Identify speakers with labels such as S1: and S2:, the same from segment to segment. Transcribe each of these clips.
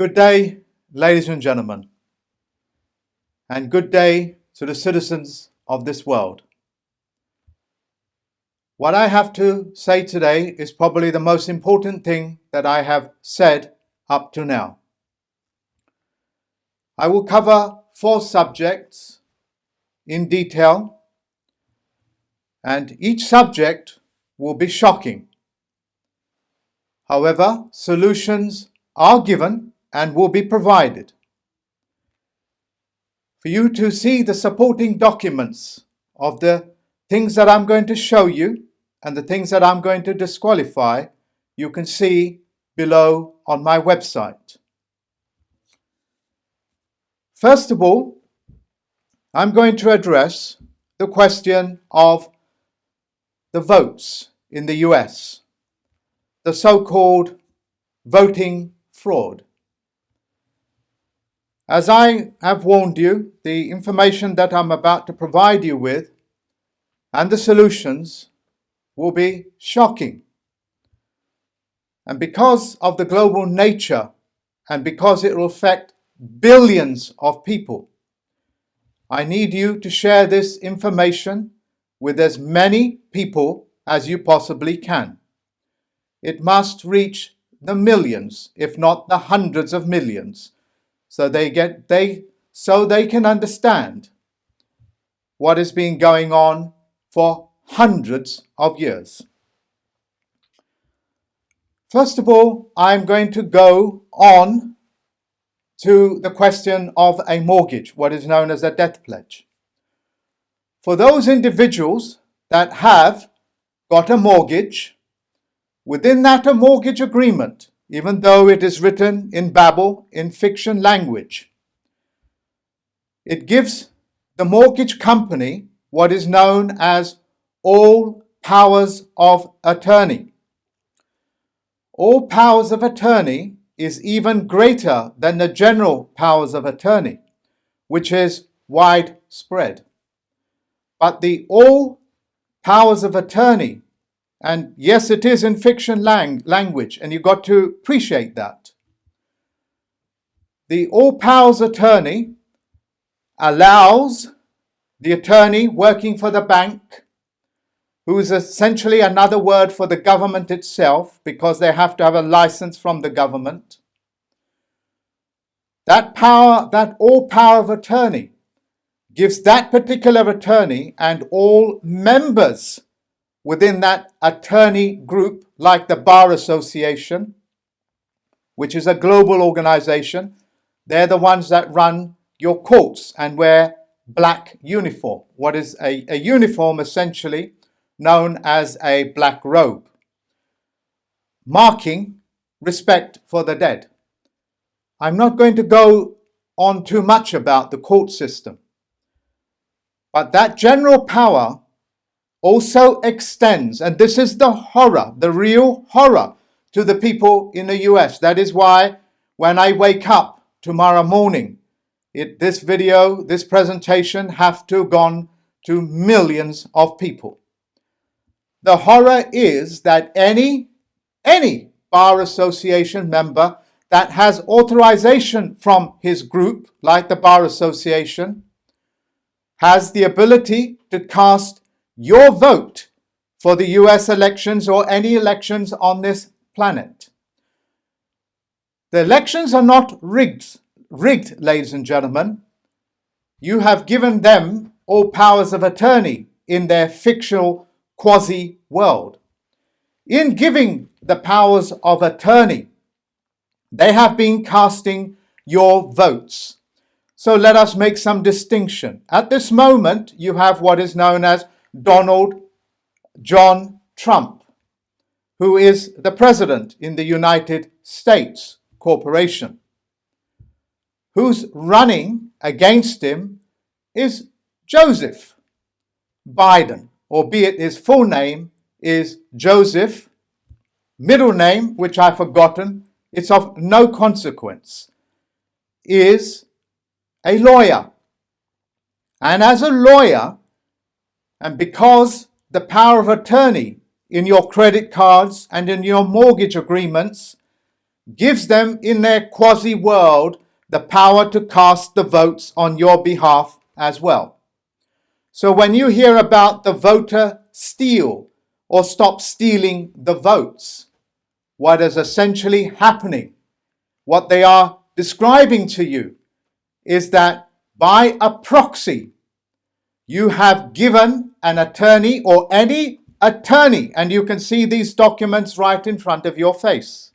S1: Good day, ladies and gentlemen, and good day to the citizens of this world. What I have to say today is probably the most important thing that I have said up to now. I will cover 4 subjects in detail, and each subject will be shocking. However, solutions are given and will be provided. For you to see the supporting documents of the things that I'm going to show you and the things that I'm going to disqualify, you can see below on my website. First of all, I'm going to address the question of the votes in the US, the so-called voting fraud. As I have warned you, the information that I'm about to provide you with and the solutions will be shocking. And because of the global nature and because it will affect billions of people, I need you to share this information with as many people as you possibly can. It must reach the millions, if not the hundreds of millions, so they can understand what has been going on for hundreds of years. First of all, I'm going to go on to the question of a mortgage, what is known as a death pledge. For those individuals that have got a mortgage, within that a mortgage agreement, even though it is written in babble, in fiction language, it gives the mortgage company what is known as all powers of attorney. All powers of attorney is even greater than the general powers of attorney, which is widespread. But the all powers of attorney, and yes, it is in fiction language, and you've got to appreciate that. The all powers attorney allows the attorney working for the bank, who is essentially another word for the government itself, because they have to have a license from the government. That all power of attorney gives that particular attorney and all members within that attorney group, like the Bar Association, which is a global organization. They're the ones that run your courts and wear black uniform, what is a uniform essentially known as a black robe, marking respect for the dead. I'm not going to go on too much about the court system, but that general power also extends, and this is the horror, the real horror to the people in the US. That is why when I wake up tomorrow morning, this presentation have to gone to millions of people. The horror is that any Bar Association member that has authorization from his group, like the Bar Association, has the ability to cast your vote for the US elections or any elections on this planet. The elections are not rigged, ladies and gentlemen. You have given them all powers of attorney in their fictional quasi-world. In giving the powers of attorney, they have been casting your votes. So let us make some distinction. At this moment, you have what is known as Donald John Trump, who is the president in the United States Corporation. Who's running against him is Joseph Biden, albeit his full name is Joseph, middle name, which I've forgotten, it's of no consequence, is a lawyer. And as a lawyer, and because the power of attorney in your credit cards and in your mortgage agreements gives them in their quasi-world the power to cast the votes on your behalf as well. So when you hear about the voter steal or stop stealing the votes, what is essentially happening, what they are describing to you, is that by a proxy, you have given an attorney or any attorney, and you can see these documents right in front of your face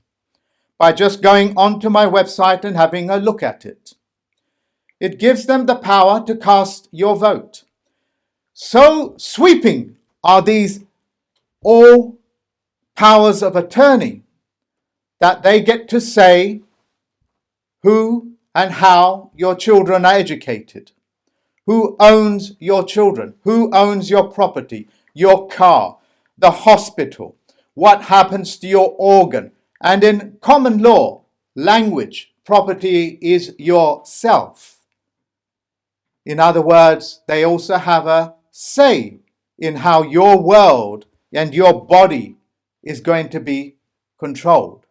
S1: by just going onto my website and having a look at it. It gives them the power to cast your vote. So sweeping are these all powers of attorney that they get to say who and how your children are educated, who owns your children, who owns your property, your car, the hospital, what happens to your organ. And in common law language, property is yourself. In other words, they also have a say in how your world and your body is going to be controlled.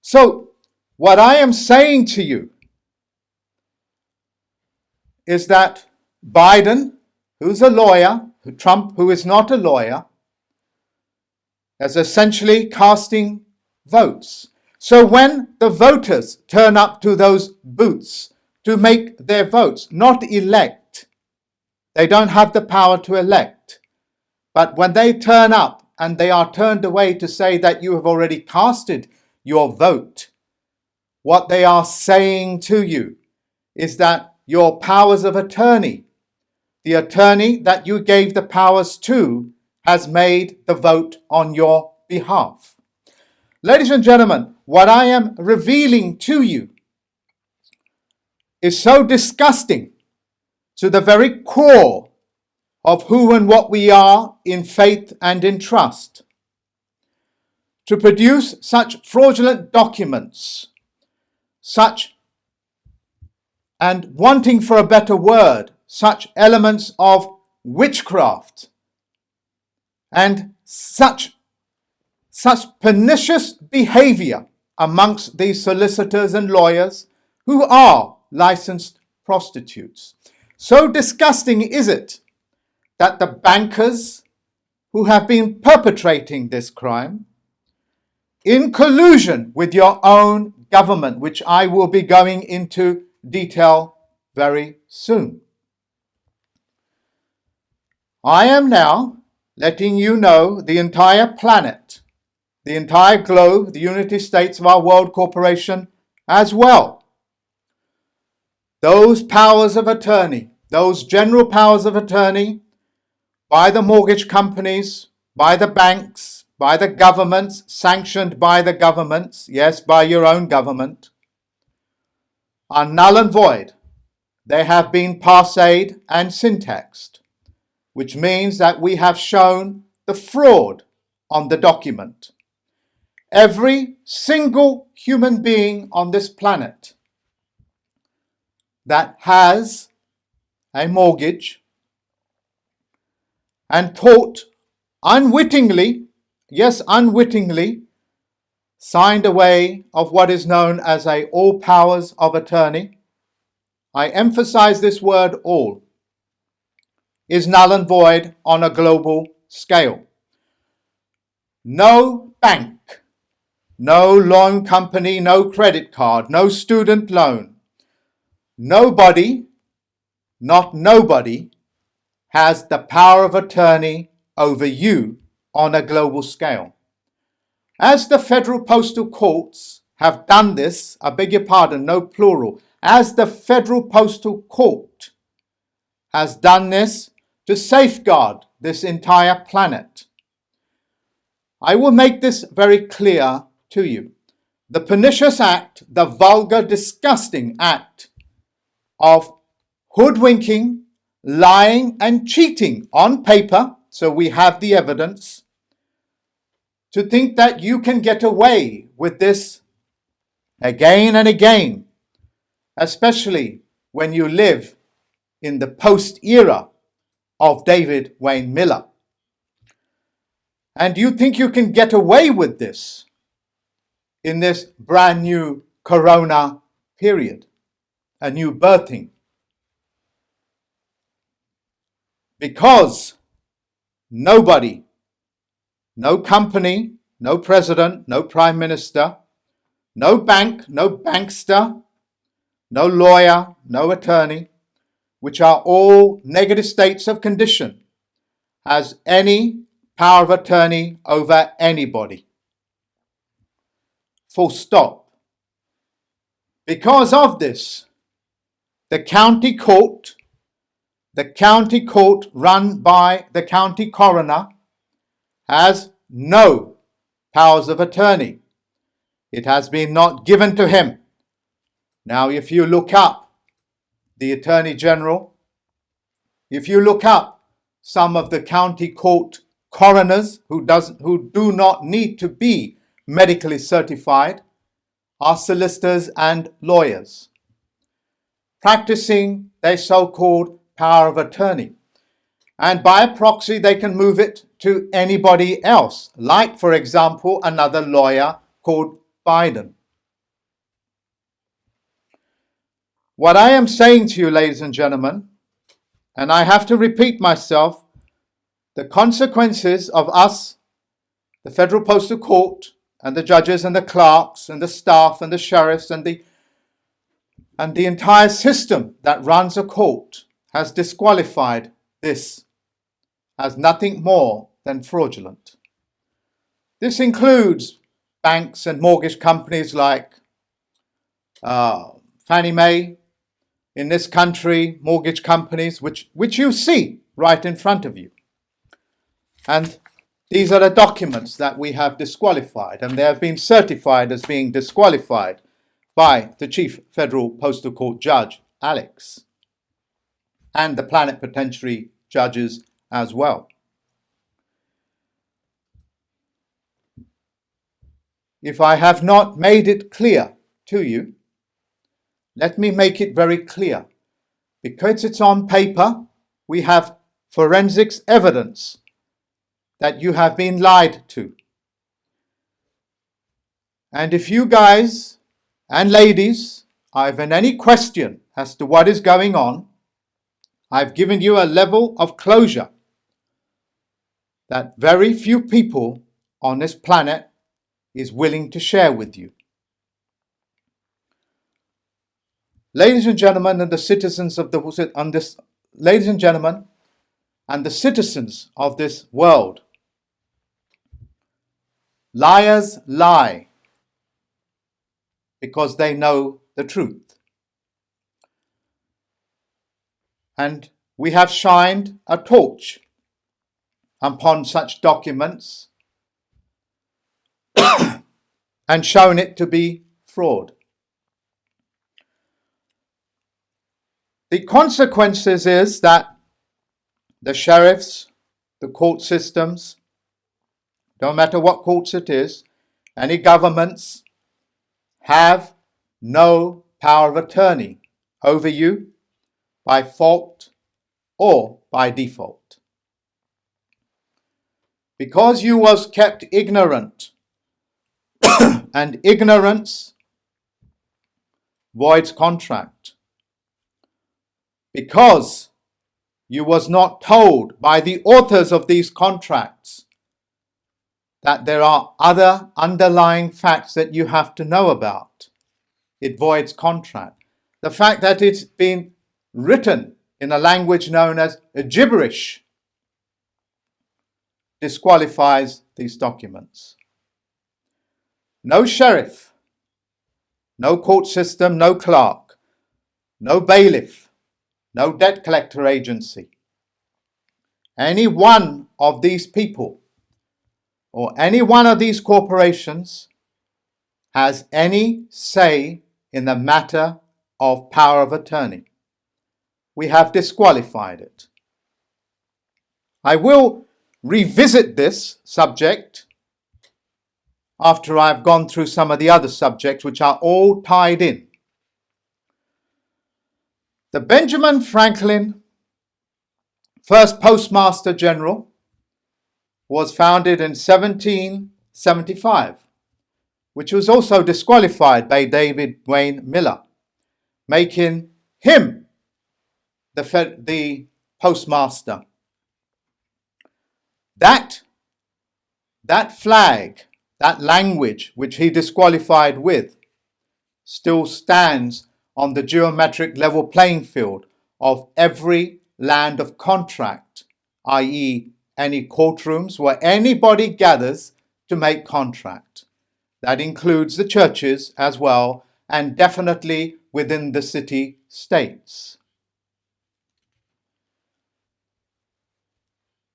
S1: So, what I am saying to you is that Biden, who's a lawyer, Trump, who is not a lawyer, is essentially casting votes. So when the voters turn up to those booths to make their votes, not elect, they don't have the power to elect. But when they turn up and they are turned away to say that you have already casted your vote, what they are saying to you is that your powers of attorney, the attorney that you gave the powers to, has made the vote on your behalf. Ladies and gentlemen, what I am revealing to you is so disgusting to the very core of who and what we are in faith and in trust. To produce such fraudulent documents, and wanting for a better word, such elements of witchcraft and such pernicious behavior amongst these solicitors and lawyers who are licensed prostitutes. So disgusting is it that the bankers who have been perpetrating this crime, in collusion with your own government, which I will be going into detail very soon. I am now letting you know the entire planet, the entire globe, the United States of our world corporation as well. Those powers of attorney, those general powers of attorney by the mortgage companies, by the banks, by the governments, sanctioned by the governments, yes, by your own government, are null and void. They have been passed and syntaxed, which means that we have shown the fraud on the document. Every single human being on this planet that has a mortgage and taught unwittingly, yes, unwittingly, signed away of what is known as all powers of attorney. I emphasize this word all, is null and void on a global scale. No bank, no loan company, no credit card, no student loan, nobody, not nobody, has the power of attorney over you on a global scale. As the federal postal courts have done this, I beg your pardon, no plural, as the federal postal court has done this to safeguard this entire planet. I will make this very clear to you. The pernicious act, the vulgar, disgusting act of hoodwinking, lying and cheating on paper, so we have the evidence, to think that you can get away with this again and again, especially when you live in the post-era of David Wayne Miller. And you think you can get away with this in this brand new corona period, a new birthing. Because nobody, no company, no president, no prime minister, no bank, no bankster, no lawyer, no attorney, which are all negative states of condition, has any power of attorney over anybody. Full stop. Because of this, the county court run by the county coroner, has no powers of attorney. It has been not given to him. Now, if you look up the Attorney General, if you look up some of the county court coroners who do not need to be medically certified, are solicitors and lawyers, practicing their so-called power of attorney. And by a proxy, they can move it to anybody else, like, for example, another lawyer called Biden. What I am saying to you, ladies and gentlemen, and I have to repeat myself, the consequences of us, the Federal Postal Court, and the judges and the clerks and the staff and the sheriffs and the entire system that runs a court, has disqualified this as nothing more than fraudulent. This includes banks and mortgage companies like Fannie Mae in this country, mortgage companies which you see right in front of you. And these are the documents that we have disqualified, and they have been certified as being disqualified by the Chief Federal Postal Court Judge, Alex, and the plenipotentiary judges as well. If I have not made it clear to you, let me make it very clear. Because it's on paper, we have forensics evidence that you have been lied to. And if you guys and ladies have any question as to what is going on, I've given you a level of closure that very few people on this planet is willing to share with you. Ladies and gentlemen, and the citizens of ladies and gentlemen, and the citizens of this world, liars lie because they know the truth. And we have shined a torch upon such documents and shown it to be fraud. The consequences is that the sheriffs, the court systems, no matter what courts it is, any governments have no power of attorney over you by fault or by default. Because you was kept ignorant, and ignorance voids contract. Because you was not told by the authors of these contracts that there are other underlying facts that you have to know about, it voids contract. The fact that it's been written in a language known as gibberish disqualifies these documents. No sheriff, no court system, no clerk, no bailiff, no debt collector agency, any one of these people or any one of these corporations has any say in the matter of power of attorney. We have disqualified it. I will revisit this subject after I've gone through some of the other subjects which are all tied in. The Benjamin Franklin first Postmaster General was founded in 1775, which was also disqualified by David Wayne Miller, making him the postmaster. That flag, that language which he disqualified with, still stands on the geometric level playing field of every land of contract, i.e. any courtrooms where anybody gathers to make contract. That includes the churches as well, and definitely within the city-states.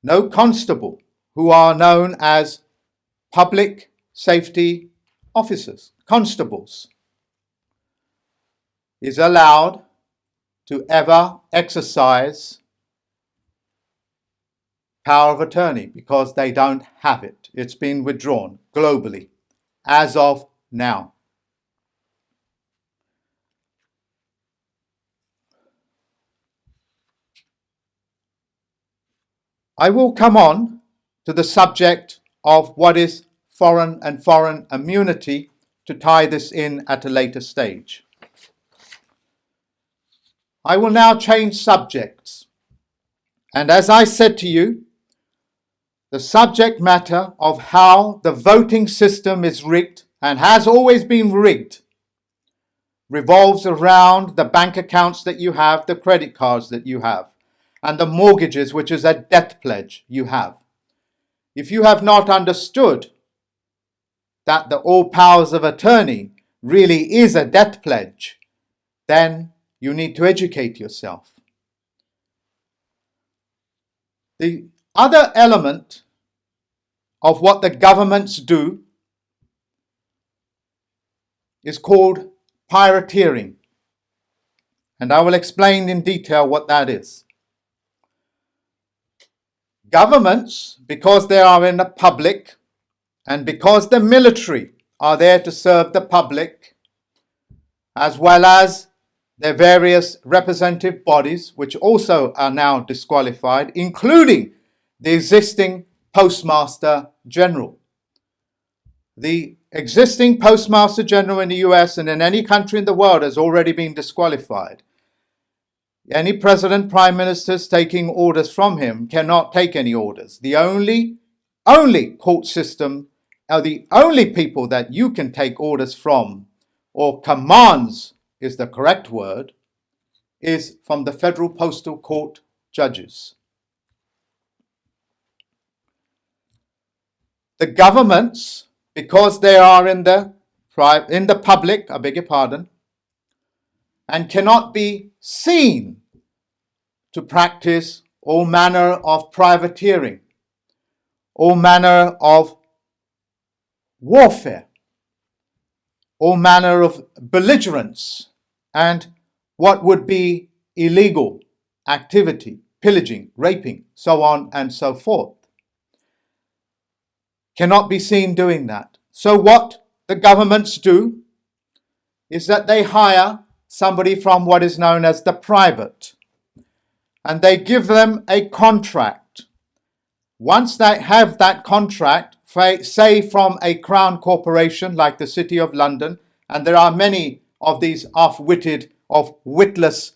S1: No constable, who are known as public safety officers, constables, is allowed to ever exercise power of attorney because they don't have it. It's been withdrawn globally as of now. I will come on to the subject of what is foreign and foreign immunity to tie this in at a later stage. I will now change subjects. And as I said to you, the subject matter of how the voting system is rigged and has always been rigged revolves around the bank accounts that you have, the credit cards that you have, and the mortgages, which is a debt pledge you have. If you have not understood that the all powers of attorney really is a debt pledge, then you need to educate yourself. The other element of what the governments do is called pirateering, and I will explain in detail what that is. Governments, because they are in the public and because the military are there to serve the public, as well as their various representative bodies, which also are now disqualified, including the existing Postmaster General. The existing Postmaster General in the US and in any country in the world has already been disqualified. Any president, prime ministers taking orders from him cannot take any orders. The only court system, or the only people that you can take orders from, or commands is the correct word, is from the Federal Postal Court judges. The governments, because they are in the public, I beg your pardon, and cannot be seen to practice all manner of privateering, all manner of warfare, all manner of belligerence, and what would be illegal activity, pillaging, raping, so on and so forth. Cannot be seen doing that. So what the governments do is that they hire somebody from what is known as the private, and they give them a contract. Once they have that contract, say from a crown corporation like the City of London, and there are many of these witless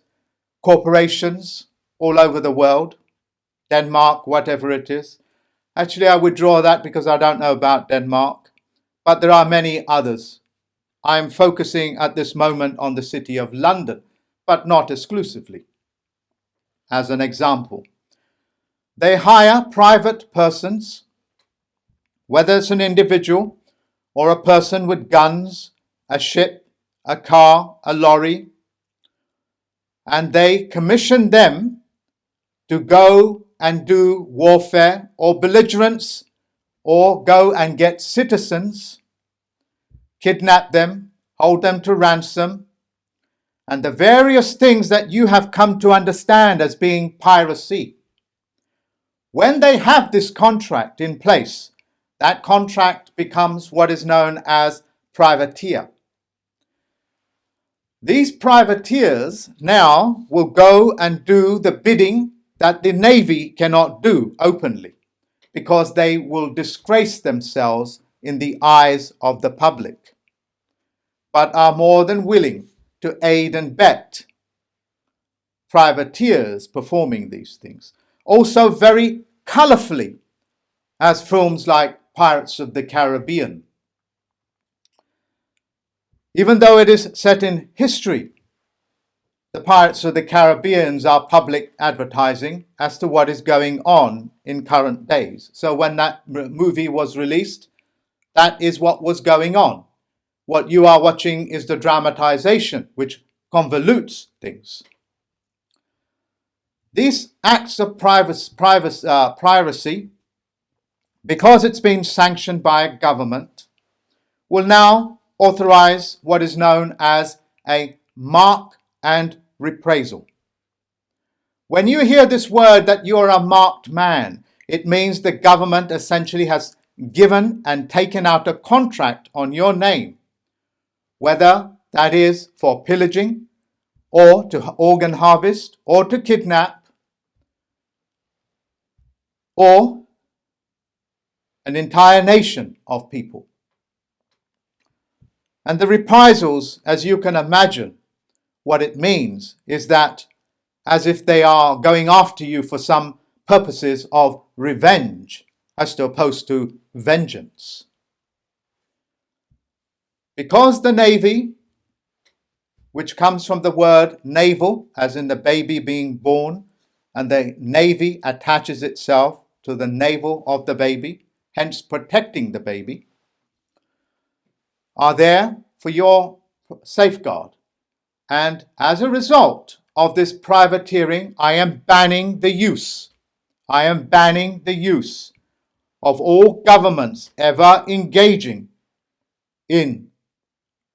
S1: corporations all over the world, Denmark, whatever it is. Actually, I withdraw that because I don't know about Denmark, but there are many others. I'm focusing at this moment on the City of London, but not exclusively. As an example, they hire private persons, whether it's an individual or a person with guns, a ship, a car, a lorry, and they commission them to go and do warfare or belligerence, or go and get citizens, kidnap them, hold them to ransom, and the various things that you have come to understand as being piracy. When they have this contract in place, that contract becomes what is known as privateer. These privateers now will go and do the bidding that the Navy cannot do openly, because they will disgrace themselves in the eyes of the public. but are more than willing to aid and abet privateers performing these things. Also very colourfully, as films like Pirates of the Caribbean. Even though it is set in history, the Pirates of the Caribbean are public advertising as to what is going on in current days. So when that movie was released, that is what was going on. What you are watching is the dramatization, which convolutes things. These acts of piracy, because it's been sanctioned by a government, will now authorize what is known as a mark and reprisal. When you hear this word that you are a marked man, it means the government essentially has given and taken out a contract on your name, whether that is for pillaging or to organ harvest or to kidnap or an entire nation of people. And the reprisals, as you can imagine, what it means is that as if they are going after you for some purposes of revenge as opposed to vengeance. Because the Navy, which comes from the word navel, as in the baby being born, and the Navy attaches itself to the navel of the baby, hence protecting the baby, are there for your safeguard. And as a result of this privateering, I am banning the use of all governments ever engaging in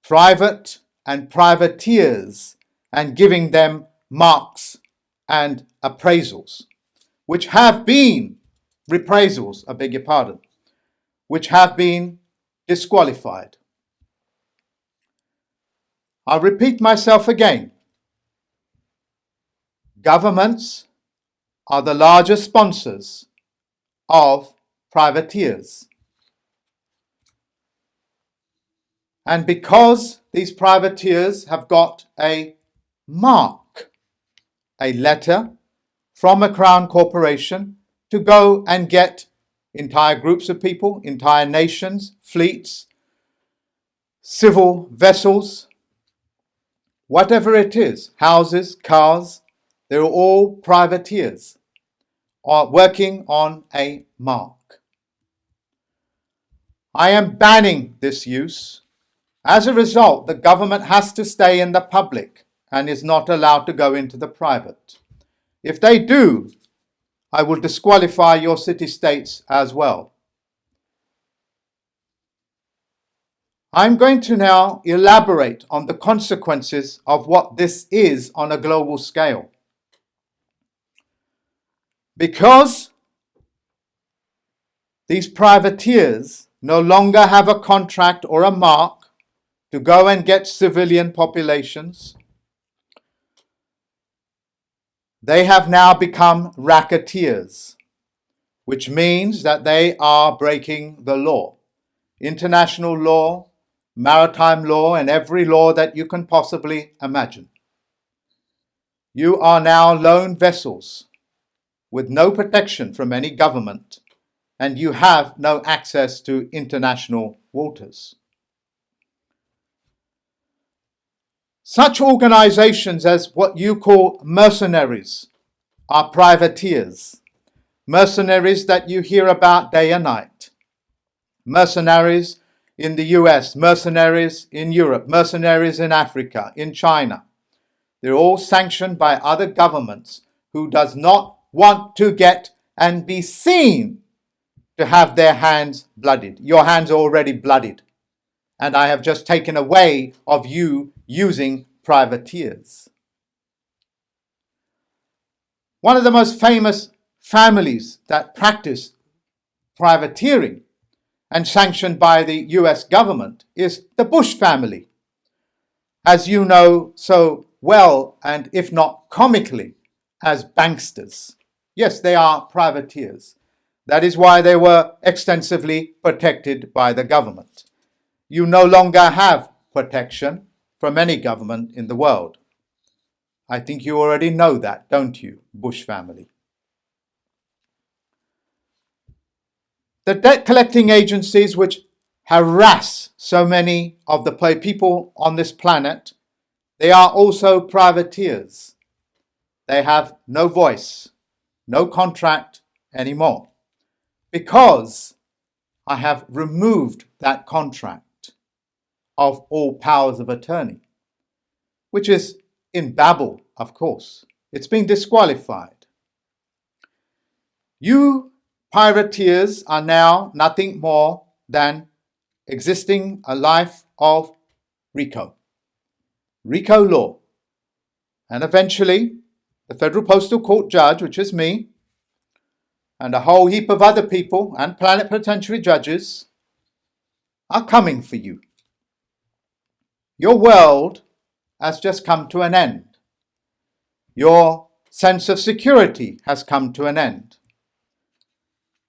S1: private and privateers and giving them marks and appraisals, which have been reprisals, I beg your pardon, which have been disqualified. I'll repeat myself again. Governments are the largest sponsors of privateers. And because these privateers have got a mark, a letter from a crown corporation to go and get entire groups of people, entire nations, fleets, civil vessels, whatever it is, houses, cars, they're all privateers are working on a mark. I am banning this use. As a result, the government has to stay in the public and is not allowed to go into the private. If they do, I will disqualify your city-states as well. I'm going to now elaborate on the consequences of what this is on a global scale. Because these privateers no longer have a contract or a mark to go and get civilian populations, they have now become racketeers, which means that they are breaking the law, international law, maritime law, and every law that you can possibly imagine. You are now lone vessels with no protection from any government, and you have no access to international waters. Such organizations as what you call mercenaries are privateers. Mercenaries that you hear about day and night. Mercenaries in the US, mercenaries in Europe, mercenaries in Africa, in China. They're all sanctioned by other governments who does not want to get and be seen to have their hands bloodied. Your hands are already bloodied. And I have just taken away of you using privateers. One of the most famous families that practice privateering and sanctioned by the US government is the Bush family. As you know so well, and if not comically, as banksters. Yes, they are privateers. That is why they were extensively protected by the government. You no longer have protection from any government in the world. I think you already know that, don't you, Bush family? The debt collecting agencies which harass so many of the people on this planet, they are also privateers. They have no voice, no contract anymore, because I have removed that contract of all powers of attorney, which is in Babel, of course. It's been disqualified. You pirateers are now nothing more than existing a life of RICO law. And eventually, the Federal Postal Court judge, which is me, and a whole heap of other people and planet penitentiary judges are coming for you. Your world has just come to an end. Your sense of security has come to an end.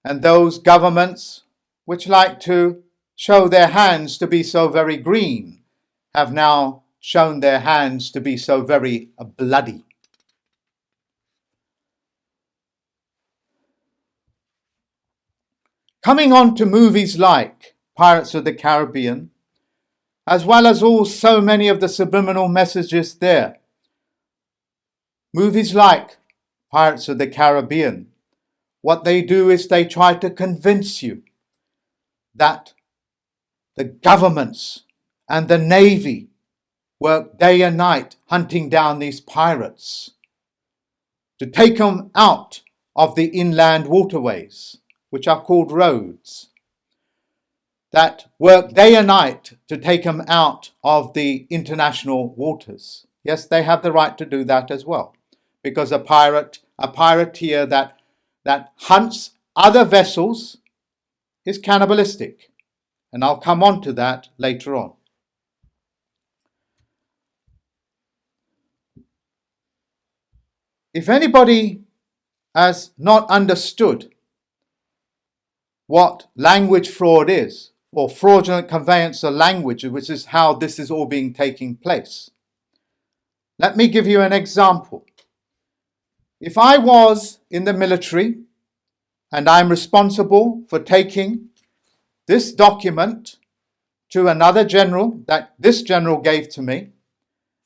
S1: And those governments which like to show their hands to be so very green have now shown their hands to be so very bloody. Coming on to movies like Pirates of the Caribbean, as well as so many of the subliminal messages there. Movies like Pirates of the Caribbean, what they do is they try to convince you that the governments and the Navy work day and night hunting down these pirates to take them out of the inland waterways, which are called roads, that work day and night to take them out of the international waters. Yes, they have the right to do that as well, because a pirateer that hunts other vessels is cannibalistic. And I'll come on to that later on. If anybody has not understood what language fraud is, or fraudulent conveyance of language, which is how this is all being taking place, let me give you an example. If I was in the military and I'm responsible for taking this document to another general that this general gave to me,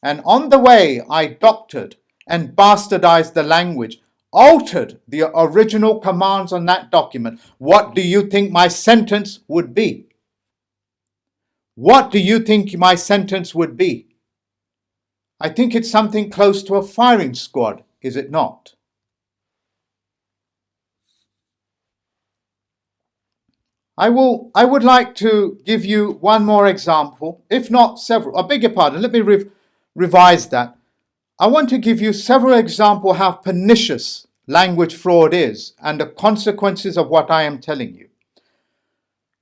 S1: and on the way I doctored and bastardized the language, altered the original commands on that document, what do you think my sentence would be? What do you think my sentence would be? I think it's something close to a firing squad, is it not? I would like to give you one more example, if not several. I beg your pardon, let me revise that. I want to give you several examples how pernicious language fraud is and the consequences of what I am telling you.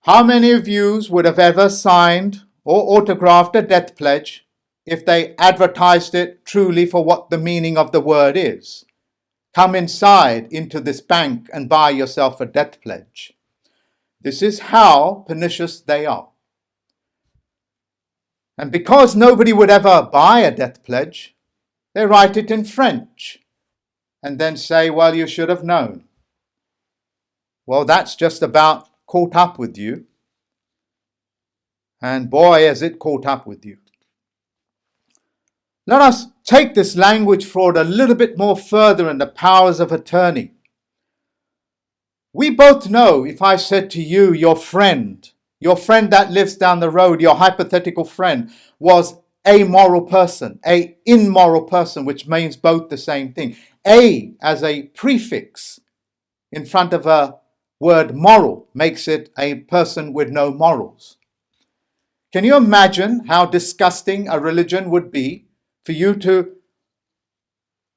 S1: How many of you would have ever signed or autographed a death pledge if they advertised it truly for what the meaning of the word is? Come inside into this bank and buy yourself a death pledge. This is how pernicious they are. And because nobody would ever buy a death pledge, they write it in French and then say, well, you should have known. Well, that's just about caught up with you. And boy, has it caught up with you. Let us take this language fraud a little bit more further in the powers of attorney. We both know if I said to you, your friend that lives down the road, your hypothetical friend, was a moral person, a immoral person, which means both the same thing. A as a prefix in front of a word moral makes it a person with no morals. Can you imagine how disgusting a religion would be for you to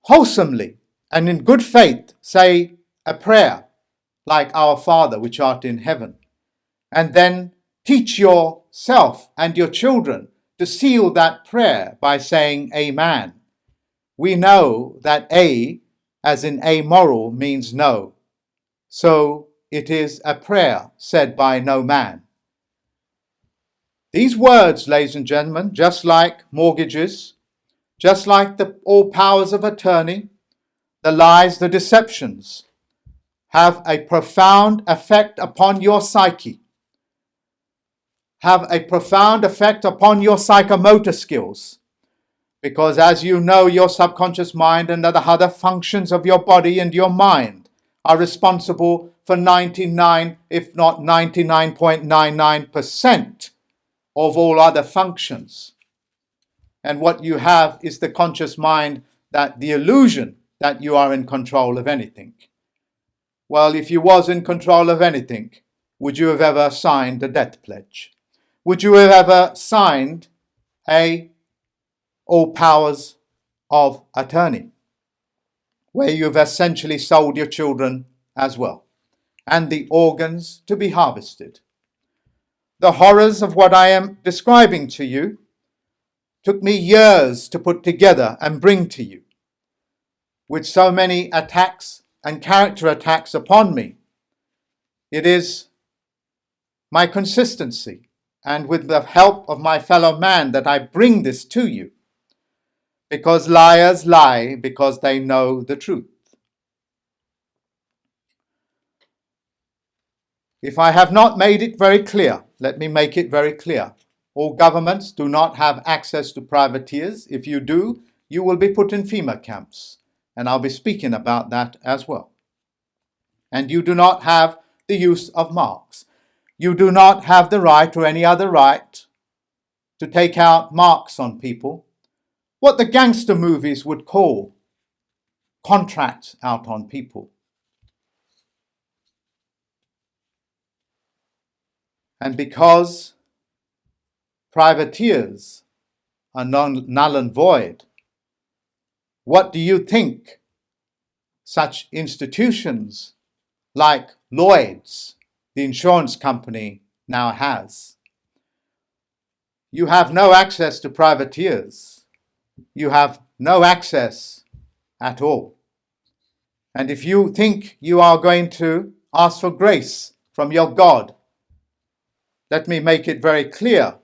S1: wholesomely and in good faith say a prayer like Our Father which art in heaven, and then teach yourself and your children to seal that prayer by saying Amen? We know that A, as in amoral, means no. So, So it is a prayer said by no man. These words, ladies and gentlemen, just like mortgages, just like all powers of attorney, the lies, the deceptions, have a profound effect upon your psyche, have a profound effect upon your psychomotor skills. Because as you know, your subconscious mind and the other functions of your body and your mind are responsible for 99, if not 99.99% of all other functions. And what you have is the conscious mind, that the illusion that you are in control of anything. Well, if you was in control of anything, would you have ever signed a death pledge? Would you have ever signed all powers of attorney, where you've essentially sold your children as well, and the organs to be harvested? The horrors of what I am describing to you took me years to put together and bring to you, with so many attacks and character attacks upon me. It is my consistency and with the help of my fellow man that I bring this to you, because liars lie because they know the truth. If I have not made it very clear, let me make it very clear. All governments do not have access to privateers. If you do, you will be put in FEMA camps, and I'll be speaking about that as well. And you do not have the use of marks. You do not have the right or any other right to take out marks on people, what the gangster movies would call contracts out on people. And because privateers are null and void, what do you think such institutions like Lloyd's, the insurance company, now has? You have no access to privateers. You have no access at all. And if you think you are going to ask for grace from your God, let me make it very clear.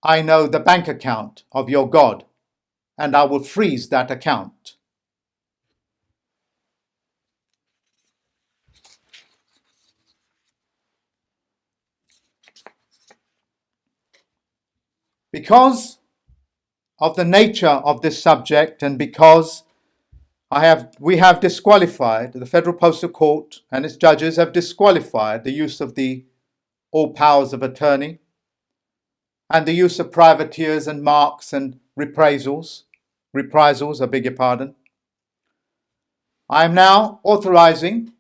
S1: I know the bank account of your God, and I will freeze that account. Because of the nature of this subject, and because we have disqualified, the Federal Postal Court and its judges have disqualified the use of all powers of attorney and the use of privateers and marks and reprisals, I beg your pardon. I am now authorizing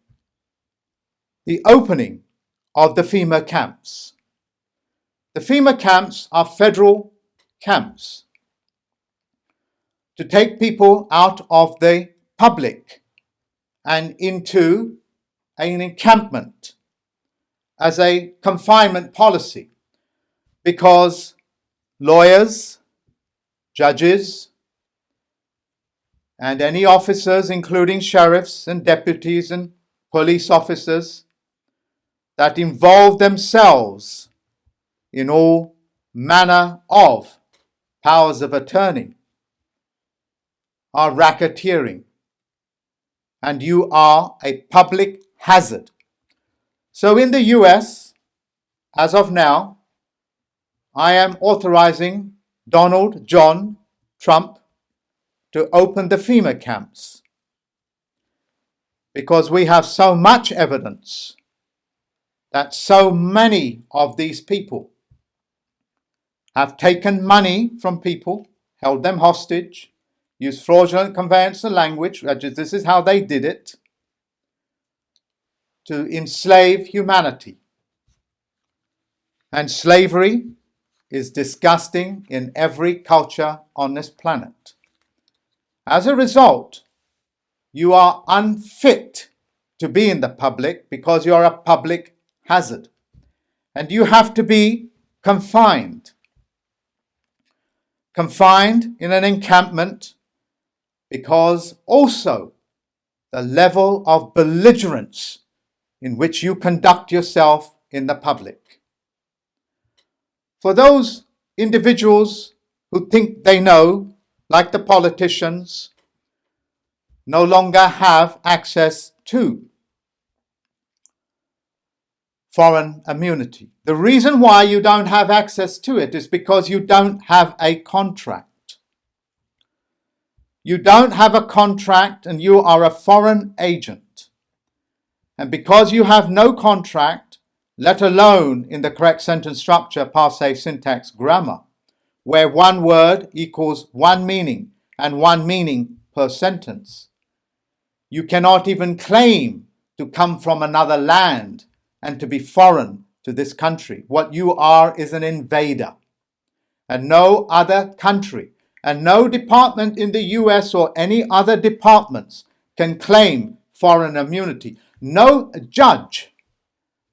S1: the opening of the FEMA camps. The FEMA camps are federal camps to take people out of the public and into an encampment as a confinement policy, because lawyers, judges, and any officers, including sheriffs and deputies and police officers, that involve themselves in all manner of powers of attorney are racketeering, and you are a public hazard. So in the US, as of now, I am authorizing Donald John Trump to open the FEMA camps, because we have so much evidence that so many of these people have taken money from people, held them hostage, used fraudulent conveyance of language, this is how they did it, to enslave humanity. And slavery is disgusting in every culture on this planet. As a result, you are unfit to be in the public because you're a public hazard. And you have to be confined in an encampment, because also the level of belligerence in which you conduct yourself in the public. For those individuals who think they know, like the politicians, no longer have access to foreign immunity. The reason why you don't have access to it is because you don't have a contract. You don't have a contract and you are a foreign agent. And because you have no contract, let alone in the correct sentence structure, passe, syntax, grammar, where one word equals one meaning and one meaning per sentence, you cannot even claim to come from another land and to be foreign to this country. What you are is an invader. And no other country and no department in the US or any other departments can claim foreign immunity. No judge,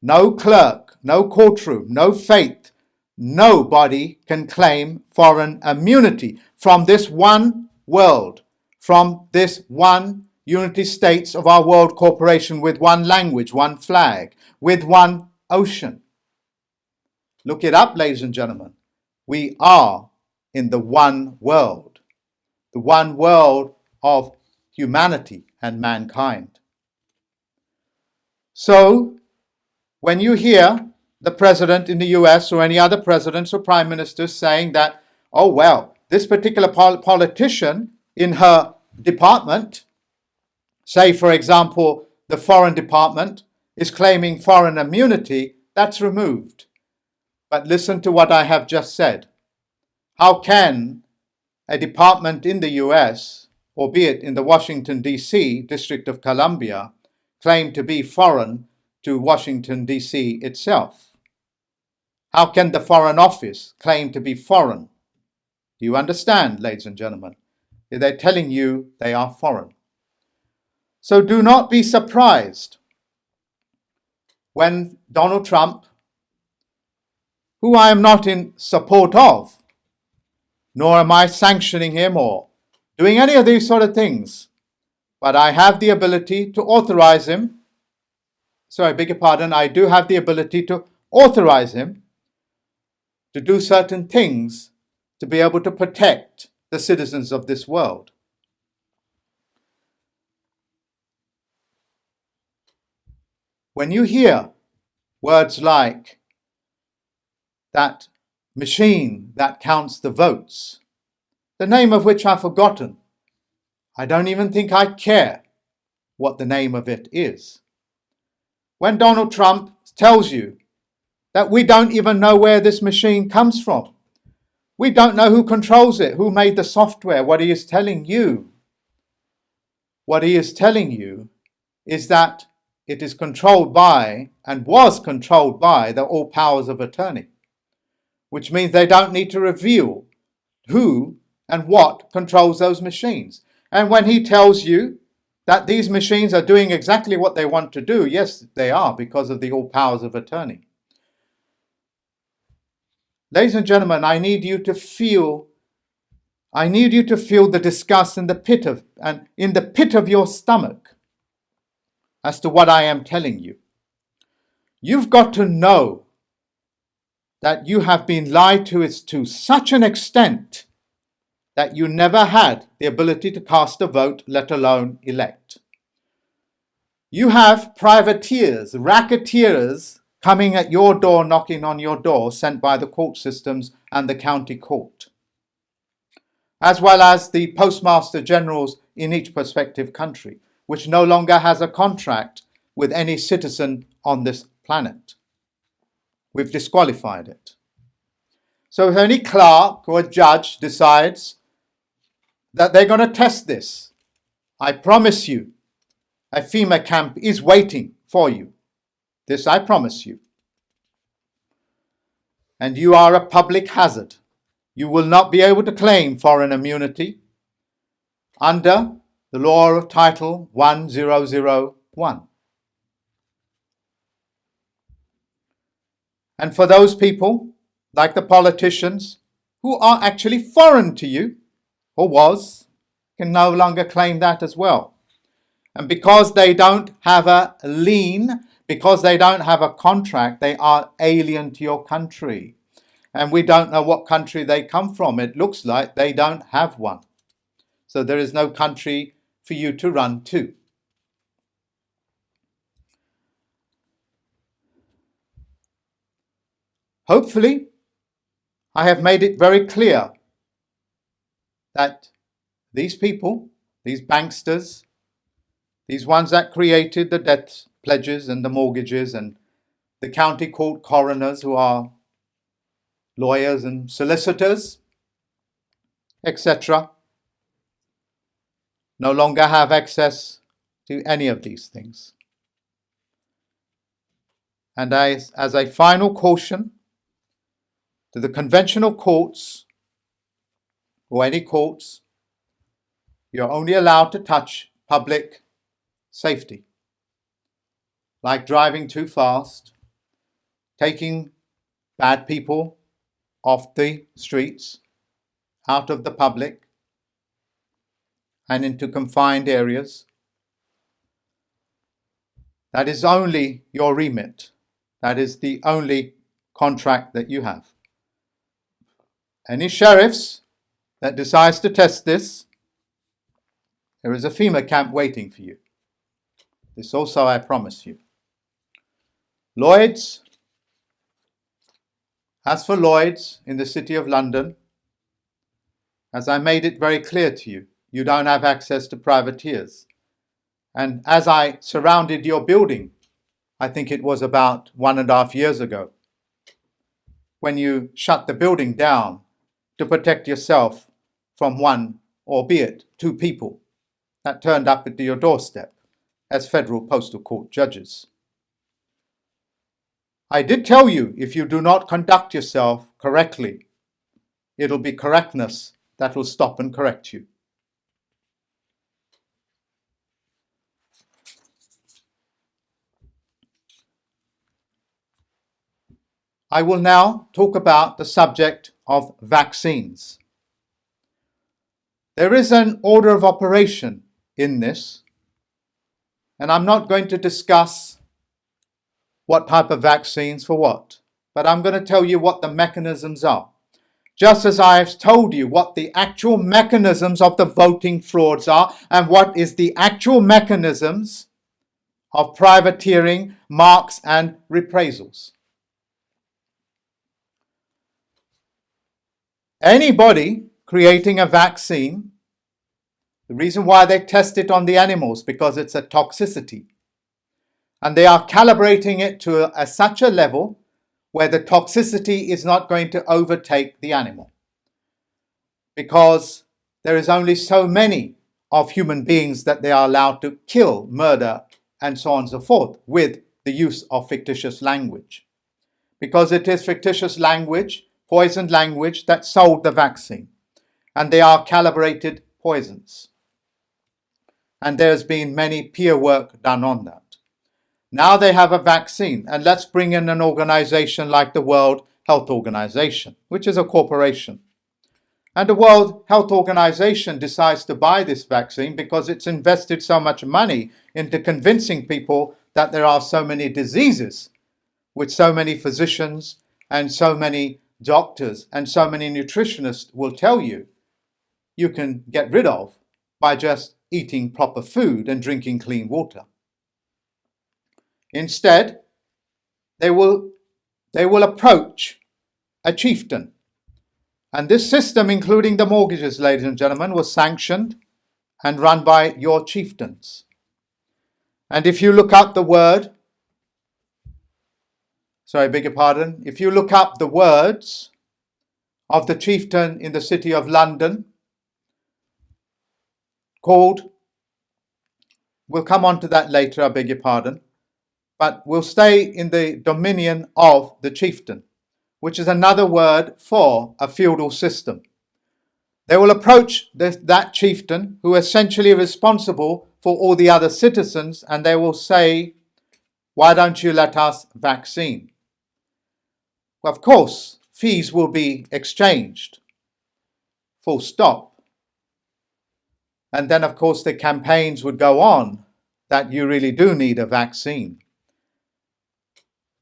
S1: no clerk, no courtroom, no faith, nobody can claim foreign immunity from this one world, from this one United States of our world corporation with one language, one flag, with one ocean. Look it up, ladies and gentlemen. We are in the one world of humanity and mankind. So, when you hear the president in the US or any other presidents or prime ministers saying that, oh, well, this particular politician in her department, say, for example, the foreign department, is claiming foreign immunity, that's removed. But listen to what I have just said. How can a department in the US, albeit in the Washington, D.C., District of Columbia, claim to be foreign to Washington, D.C. itself? How can the Foreign Office claim to be foreign? Do you understand, ladies and gentlemen? They're telling you they are foreign. So do not be surprised when Donald Trump, who I am not in support of, nor am I sanctioning him or doing any of these sort of things, but I have the ability to authorize him. I beg your pardon, I do have the ability to authorize him to do certain things to be able to protect the citizens of this world. When you hear words like that machine that counts the votes, the name of which I've forgotten, I don't even think I care what the name of it is. When Donald Trump tells you that we don't even know where this machine comes from, we don't know who controls it, who made the software, what he is telling you is that it is controlled by and was controlled by the all powers of attorney, which means they don't need to reveal who and what controls those machines. And when he tells you that these machines are doing exactly what they want to do, yes, they are, because of the all powers of attorney. Ladies and gentlemen, I need you to feel the disgust in the pit of your stomach as to what I am telling you. You've got to know that you have been lied to such an extent that you never had the ability to cast a vote, let alone elect. You have privateers, racketeers coming at your door, knocking on your door, sent by the court systems and the county court, as well as the postmaster generals in each prospective country, which no longer has a contract with any citizen on this planet. We've disqualified it. So if any clerk or a judge decides that they're going to test this, I promise you, a FEMA camp is waiting for you. This I promise you. And you are a public hazard. You will not be able to claim foreign immunity under the law of Title 1001. And for those people, like the politicians, who are actually foreign to you, or was, can no longer claim that as well. And because they don't have a lien, because they don't have a contract, they are alien to your country. and we don't know what country they come from. It looks like they don't have one. So there is no country for you to run to. Hopefully, I have made it very clear that these people, these banksters, these ones that created the debt pledges and the mortgages and the county court coroners who are lawyers and solicitors, etc., no longer have access to any of these things. And as a final caution to the conventional courts or any courts, you're only allowed to touch public safety, like driving too fast, taking bad people off the streets, out of the public, and into confined areas. That is only your remit. That is the only contract that you have. Any sheriffs that decides to test this, there is a FEMA camp waiting for you. This also I promise you. Lloyd's, as for Lloyd's in the City of London, as I made it very clear to you, you don't have access to privateers. And as I surrounded your building, I think it was about 1.5 years ago, when you shut the building down to protect yourself from one, albeit two people, that turned up at your doorstep as federal postal court judges. I did tell you, if you do not conduct yourself correctly, it'll be correctness that will stop and correct you. I will now talk about the subject of vaccines. There is an order of operation in this, and I'm not going to discuss what type of vaccines for what, but I'm going to tell you what the mechanisms are. Just as I've told you what the actual mechanisms of the voting frauds are and what is the actual mechanisms of privateering, marks and reprisals. Anybody creating a vaccine, the reason why they test it on the animals, because it's a toxicity. And they are calibrating it to such a level where the toxicity is not going to overtake the animal. Because there is only so many of human beings that they are allowed to kill, murder, and so on and so forth with the use of fictitious language. Because it is fictitious language, poisoned language, that sold the vaccine. And they are calibrated poisons. And there's been many peer work done on that. Now they have a vaccine, and let's bring in an organization like the World Health Organization, which is a corporation. And the World Health Organization decides to buy this vaccine because it's invested so much money into convincing people that there are so many diseases, which so many physicians and so many doctors and so many nutritionists will tell you you can get rid of by just eating proper food and drinking clean water. Instead, they will approach a chieftain. And this system, including the mortgages, ladies and gentlemen, was sanctioned and run by your chieftains. And if you look up the word, if you look up the words of the chieftain in the City of London called, we'll come on to that later, I beg your pardon, but we'll stay in the dominion of the chieftain, which is another word for a feudal system. They will approach that chieftain, who is essentially responsible for all the other citizens, and they will say, why don't you let us vaccine? Well, of course, fees will be exchanged. Full stop. And then, of course, the campaigns would go on that you really do need a vaccine.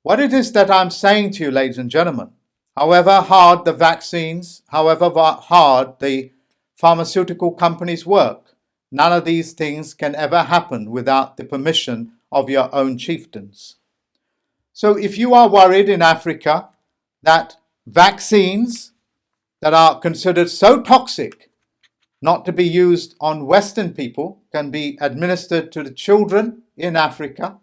S1: What it is that I'm saying to you, ladies and gentlemen, However hard the vaccines, however hard the pharmaceutical companies work, none of these things can ever happen without the permission of your own chieftains. So if you are worried in Africa that vaccines that are considered so toxic not to be used on Western people can be administered to the children in Africa,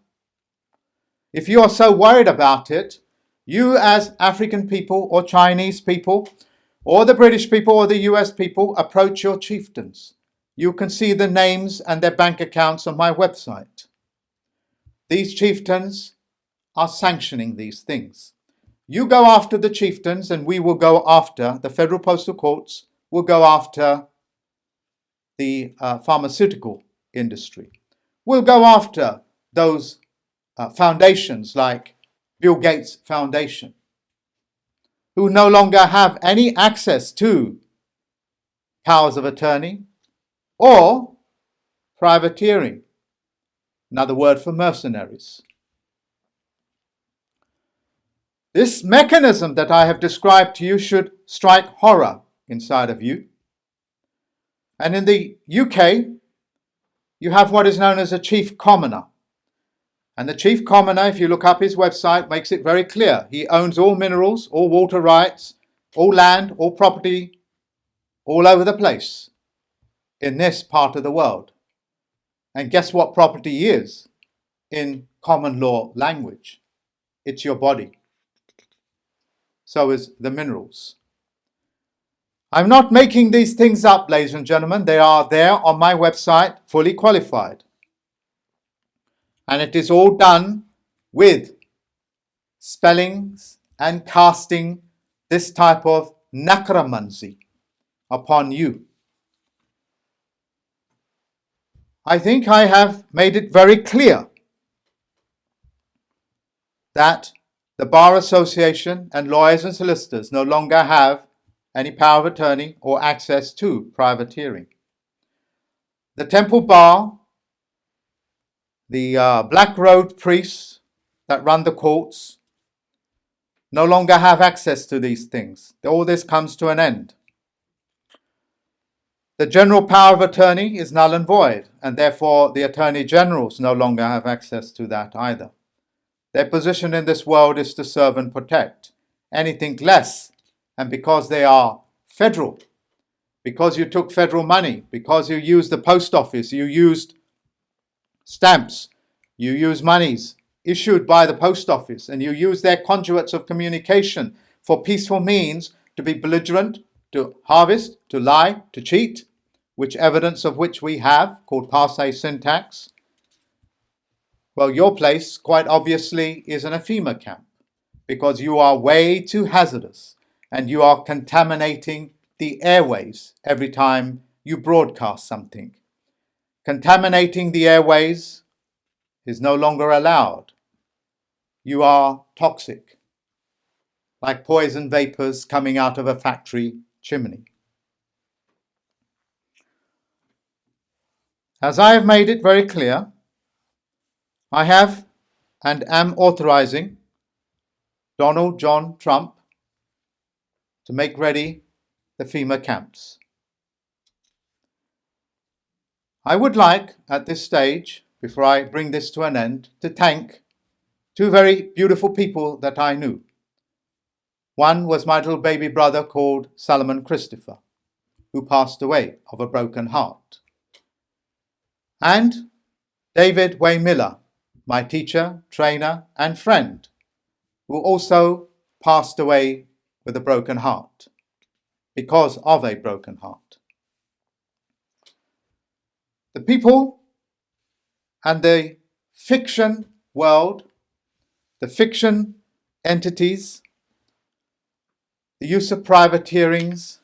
S1: if you are so worried about it, you as African people or Chinese people or the British people or the US people approach your chieftains. You can see the names and their bank accounts on my website. These chieftains are sanctioning these things. You go after the chieftains and we will go after, the Federal Postal Courts will go after the pharmaceutical industry. We'll go after those foundations like Bill Gates Foundation, who no longer have any access to powers of attorney or privateering, another word for mercenaries. This mechanism that I have described to you should strike horror inside of you. And in the UK, you have what is known as a chief commoner. And the chief commoner, if you look up his website, makes it very clear. He owns all minerals, all water rights, all land, all property, all over the place in this part of the world. And guess what property is in common law language? It's your body. So is the minerals. I'm not making these things up, ladies and gentlemen. They are there on my website, fully qualified. And it is all done with spellings and casting this type of necromancy upon you. I think I have made it very clear that the Bar Association and lawyers and solicitors no longer have any power of attorney or access to privateering. The Temple Bar, the Black Road priests that run the courts, no longer have access to these things. All this comes to an end. The general power of attorney is null and void, and therefore the attorney generals no longer have access to that either. Their position in this world is to serve and protect. Anything less, and because they are federal, because you took federal money, because you used the post office, you used stamps, you used monies issued by the post office, and you used their conduits of communication for peaceful means to be belligerent, to harvest, to lie, to cheat, which evidence of which we have, called passe syntax. Well, your place, quite obviously, is an FEMA camp, because you are way too hazardous, and you are contaminating the airways every time you broadcast something. Contaminating the airways is no longer allowed. You are toxic, like poison vapors coming out of a factory chimney. As I have made it very clear, I have and am authorizing Donald John Trump to make ready the FEMA camps. I would like, at this stage, before I bring this to an end, to thank two very beautiful people that I knew. One was my little baby brother called Solomon Christopher, who passed away of a broken heart. And David Way Miller, my teacher, trainer, and friend, who also passed away with a broken heart, because of a broken heart. The people and the fiction world, the fiction entities, the use of privateers,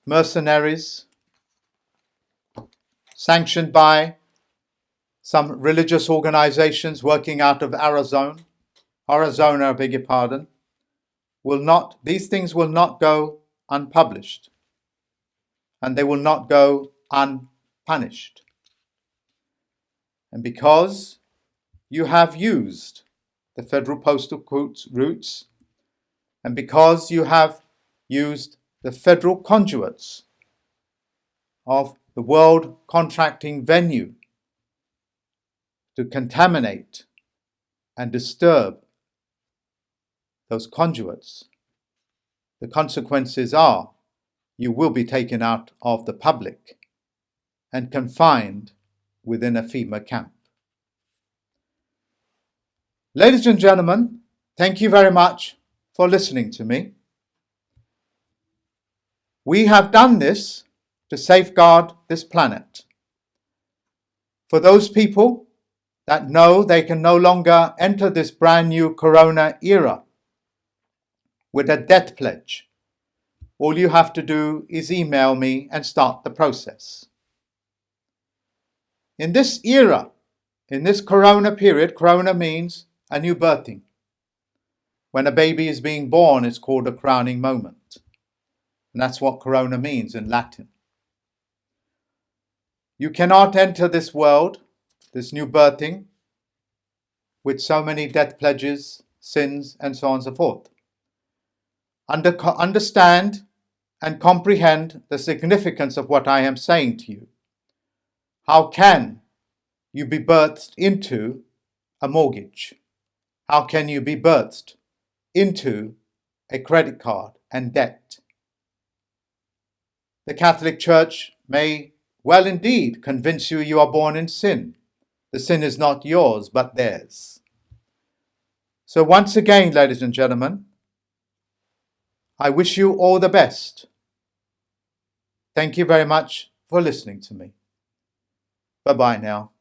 S1: mercenaries, sanctioned by some religious organizations working out of Arizona, I beg your pardon, these things will not go unpublished, and they will not go unpunished. And because you have used the federal postal routes, and because you have used the federal conduits of the world contracting venue to contaminate and disturb those conduits, the consequences are you will be taken out of the public and confined within a FEMA camp. Ladies and gentlemen, thank you very much for listening to me. We have done this to safeguard this planet. For those people that know they can no longer enter this brand new Corona era with a debt pledge, all you have to do is email me and start the process. In this era, in this Corona period, Corona means a new birthing. When a baby is being born, it's called a crowning moment. And that's what Corona means in Latin. You cannot enter this world, this new birthing, with so many debt pledges, sins, and so on and so forth. Understand and comprehend the significance of what I am saying to you. How can you be birthed into a mortgage? How can you be birthed into a credit card and debt? The Catholic Church may well indeed convince you you are born in sin. The sin is not yours, but theirs. So once again, ladies and gentlemen, I wish you all the best. Thank you very much for listening to me. Bye-bye now.